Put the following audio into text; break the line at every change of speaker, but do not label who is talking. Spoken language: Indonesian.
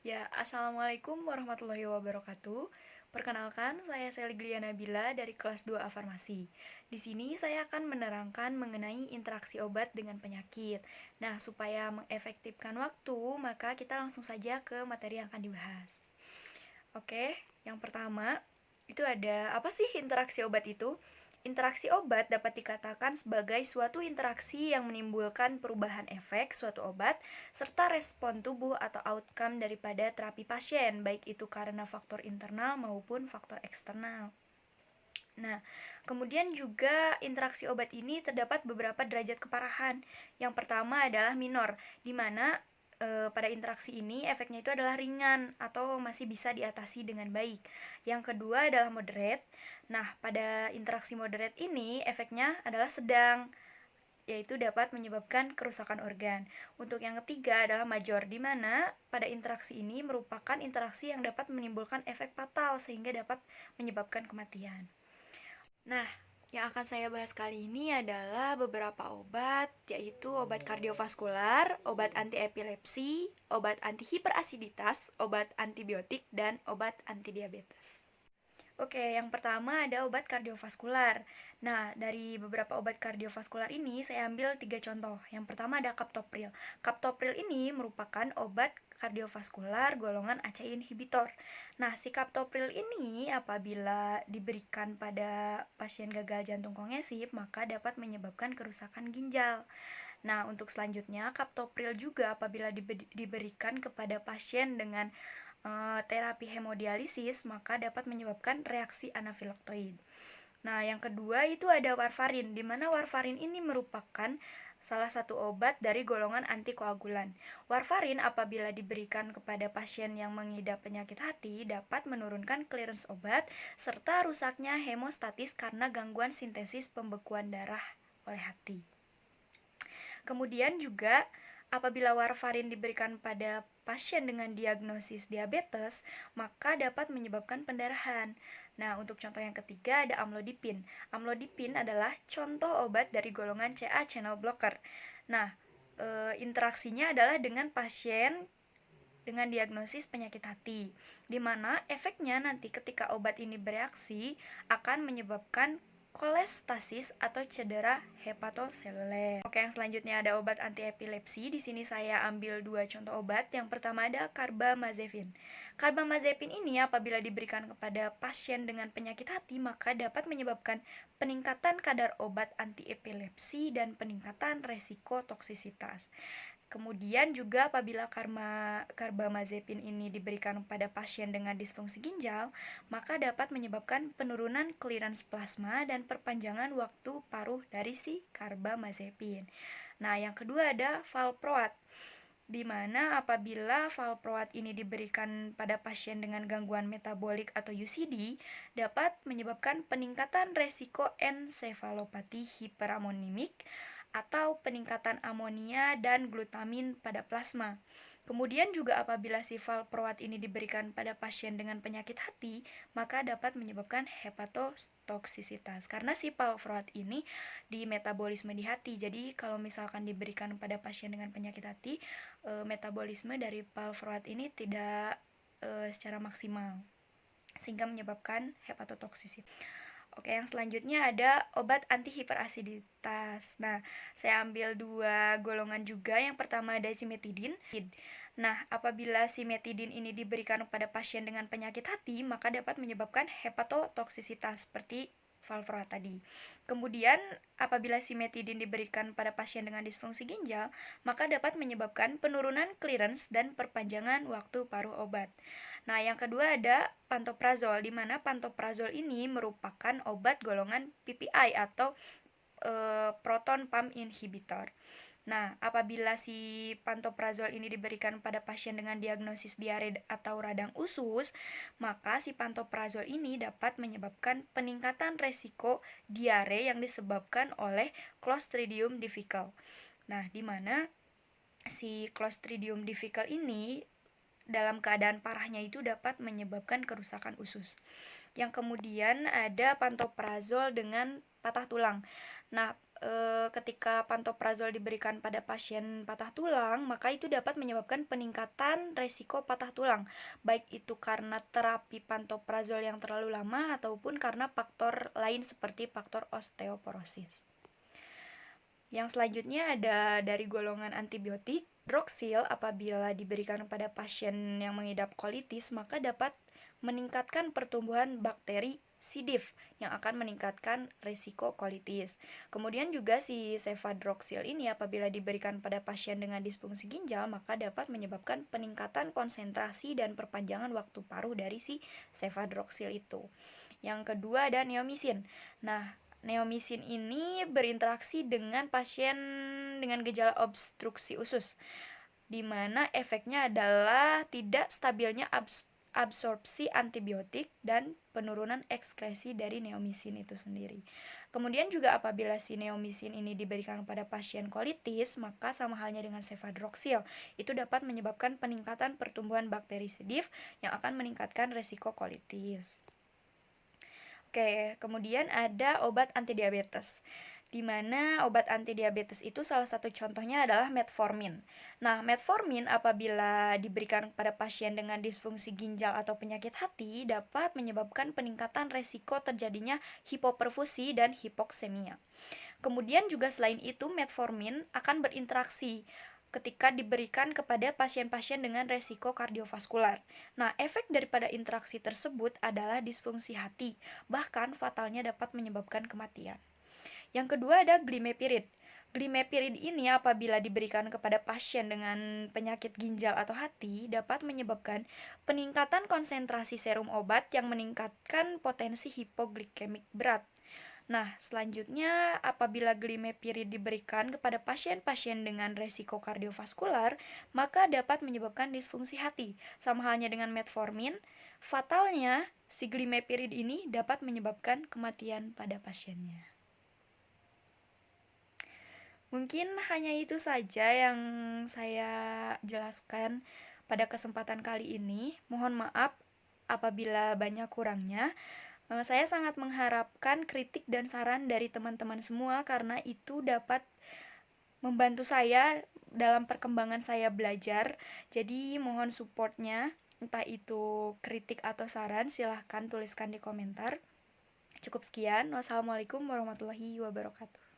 Ya, Assalamualaikum warahmatullahi wabarakatuh. Perkenalkan, saya Sally Glia Nabila dari kelas 2A Farmasi. Di sini saya akan menerangkan mengenai interaksi obat dengan penyakit. Nah, supaya mengefektifkan waktu, maka kita langsung saja ke materi yang akan dibahas. Oke, yang pertama, itu ada apa sih interaksi obat itu? Interaksi obat dapat dikatakan sebagai suatu interaksi yang menimbulkan perubahan efek suatu obat serta respon tubuh atau outcome daripada terapi pasien, baik itu karena faktor internal maupun faktor eksternal. Nah, kemudian juga interaksi obat ini terdapat beberapa derajat keparahan. Yang pertama adalah minor, di mana pada interaksi ini efeknya itu adalah ringan atau masih bisa diatasi dengan baik. Yang kedua adalah moderate. Nah, pada interaksi moderate ini efeknya adalah sedang, yaitu dapat menyebabkan kerusakan organ. Untuk yang ketiga adalah major, di mana pada interaksi ini merupakan interaksi yang dapat menimbulkan efek fatal sehingga dapat menyebabkan kematian. Nah, yang akan saya bahas kali ini adalah beberapa obat, yaitu obat kardiovaskular, obat anti epilepsi, obat anti hiperasiditas, obat antibiotik, dan obat anti diabetes. Oke, yang pertama ada obat kardiovaskular. Nah, dari beberapa obat kardiovaskular ini saya ambil 3 contoh. Yang pertama ada captopril. Captopril ini merupakan obat kardiovaskular golongan ACE inhibitor. Nah, si captopril ini apabila diberikan pada pasien gagal jantung kongesif, maka dapat menyebabkan kerusakan ginjal. Nah, untuk selanjutnya, captopril juga apabila diberikan kepada pasien dengan terapi hemodialisis, maka dapat menyebabkan reaksi anafilaktoid. Nah, yang kedua itu ada warfarin, di mana warfarin ini merupakan salah satu obat dari golongan antikoagulan. Warfarin apabila diberikan kepada pasien yang mengidap penyakit hati dapat menurunkan clearance obat serta rusaknya hemostatis karena gangguan sintesis pembekuan darah oleh hati. Kemudian juga apabila warfarin diberikan pada pasien dengan diagnosis diabetes, maka dapat menyebabkan pendarahan. Nah, untuk contoh yang ketiga ada amlodipin. Amlodipin adalah contoh obat dari golongan CA channel blocker. Nah, interaksinya adalah dengan pasien dengan diagnosis penyakit hati, di mana efeknya nanti ketika obat ini bereaksi akan menyebabkan kolestasis atau cedera hepatoseluler. Oke, yang selanjutnya ada obat anti epilepsi. Di sini saya ambil 2 contoh obat. Yang pertama ada carbamazepin. Carbamazepin ini apabila diberikan kepada pasien dengan penyakit hati maka dapat menyebabkan peningkatan kadar obat anti epilepsi dan peningkatan resiko toksisitas. Kemudian juga apabila carbamazepin ini diberikan pada pasien dengan disfungsi ginjal, maka dapat menyebabkan penurunan clearance plasma dan perpanjangan waktu paruh dari si carbamazepin. Nah, yang kedua ada valproat, di mana apabila valproat ini diberikan pada pasien dengan gangguan metabolik atau UCD, dapat menyebabkan peningkatan resiko ensefalopati hiperamonimik atau peningkatan amonia dan glutamin pada plasma. Kemudian juga apabila si valproat ini diberikan pada pasien dengan penyakit hati, maka dapat menyebabkan hepatotoksisitas. Karena si valproat ini di metabolisme di hati. Jadi kalau misalkan diberikan pada pasien dengan penyakit hati, metabolisme dari valproat ini tidak secara maksimal sehingga menyebabkan hepatotoksisitas. Oke, yang selanjutnya ada obat anti hiperasiditas. Nah, saya ambil 2 golongan juga. Yang pertama ada cimetidin. Nah, apabila cimetidin ini diberikan kepada pasien dengan penyakit hati, maka dapat menyebabkan hepatotoksisitas seperti valproat tadi. Kemudian, apabila cimetidin diberikan pada pasien dengan disfungsi ginjal, maka dapat menyebabkan penurunan clearance dan perpanjangan waktu paruh obat. Nah, yang kedua ada pantoprazol, di mana pantoprazol ini merupakan obat golongan PPI atau proton pump inhibitor. Nah, apabila si pantoprazol ini diberikan pada pasien dengan diagnosis diare atau radang usus, maka si pantoprazol ini dapat menyebabkan peningkatan resiko diare yang disebabkan oleh Clostridium difficile. Nah, di mana si Clostridium difficile ini dalam keadaan parahnya itu dapat menyebabkan kerusakan usus. Yang kemudian ada pantoprazol dengan patah tulang. Nah, ketika pantoprazol diberikan pada pasien patah tulang, maka itu dapat menyebabkan peningkatan resiko patah tulang, baik itu karena terapi pantoprazol yang terlalu lama ataupun karena faktor lain seperti faktor osteoporosis. Yang selanjutnya ada dari golongan antibiotik, Droxil apabila diberikan pada pasien yang mengidap kolitis maka dapat meningkatkan pertumbuhan bakteri C. diff yang akan meningkatkan risiko kolitis. Kemudian juga si Cefadroxil ini apabila diberikan pada pasien dengan disfungsi ginjal maka dapat menyebabkan peningkatan konsentrasi dan perpanjangan waktu paruh dari si Cefadroxil itu. Yang kedua ada neomycin. Nah, neomycin ini berinteraksi dengan pasien dengan gejala obstruksi usus, di mana efeknya adalah tidak stabilnya absorpsi antibiotik dan penurunan ekskresi dari neomycin itu sendiri. Kemudian juga apabila si neomycin ini diberikan pada pasien kolitis, maka sama halnya dengan Cefadroxil, itu dapat menyebabkan peningkatan pertumbuhan bakteri C. diff yang akan meningkatkan resiko kolitis. Oke, kemudian ada obat antidiabetes, di mana obat antidiabetes itu salah satu contohnya adalah metformin. Nah, metformin apabila diberikan pada pasien dengan disfungsi ginjal atau penyakit hati dapat menyebabkan peningkatan resiko terjadinya hipoperfusi dan hipoksemia. Kemudian juga selain itu metformin akan berinteraksi ketika diberikan kepada pasien-pasien dengan resiko kardiovaskular. Nah, efek daripada interaksi tersebut adalah disfungsi hati, bahkan fatalnya dapat menyebabkan kematian. Yang kedua ada Glimepiride. Glimepiride ini apabila diberikan kepada pasien dengan penyakit ginjal atau hati dapat menyebabkan peningkatan konsentrasi serum obat yang meningkatkan potensi hipoglikemik berat. Nah, selanjutnya apabila Glimepiride diberikan kepada pasien-pasien dengan resiko kardiovaskular, maka dapat menyebabkan disfungsi hati. Sama halnya dengan metformin, fatalnya si Glimepiride ini dapat menyebabkan kematian pada pasiennya. Mungkin hanya itu saja yang saya jelaskan pada kesempatan kali ini. Mohon maaf apabila banyak kurangnya. Saya sangat mengharapkan kritik dan saran dari teman-teman semua karena itu dapat membantu saya dalam perkembangan saya belajar. Jadi mohon supportnya, entah itu kritik atau saran, silahkan tuliskan di komentar. Cukup sekian. Wassalamualaikum warahmatullahi wabarakatuh.